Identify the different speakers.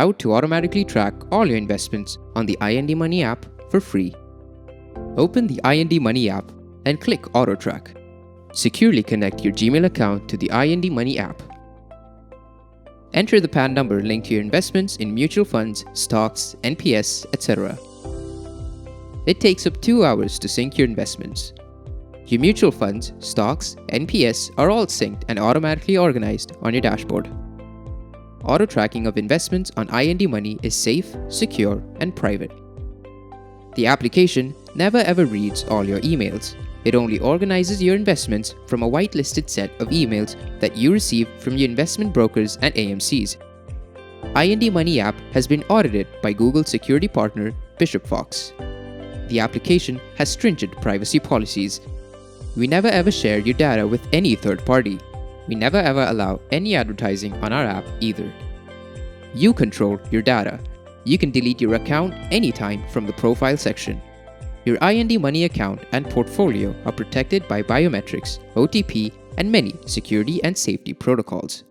Speaker 1: how to automatically track all your investments on the INDmoney app for free. Open the INDmoney app and click Auto Track. Securely connect your Gmail account to the INDmoney app. Enter the PAN number linked to your investments in mutual funds, stocks, NPS, etc. It takes up 2 hours to sync your investments. Your mutual funds, stocks, NPS are all synced and automatically organized on your dashboard. Auto tracking of investments on INDmoney is safe, secure, and private. The application never ever reads all your emails. It only organizes your investments from a whitelisted set of emails that you receive from your investment brokers and AMCs. INDmoney app has been audited by Google security partner Bishop Fox. The application has stringent privacy policies. We never ever share your data with any third party. We never ever allow any advertising on our app either. You control your data. You can delete your account anytime from the profile section. Your INDmoney account and portfolio are protected by biometrics, OTP, and many security and safety protocols.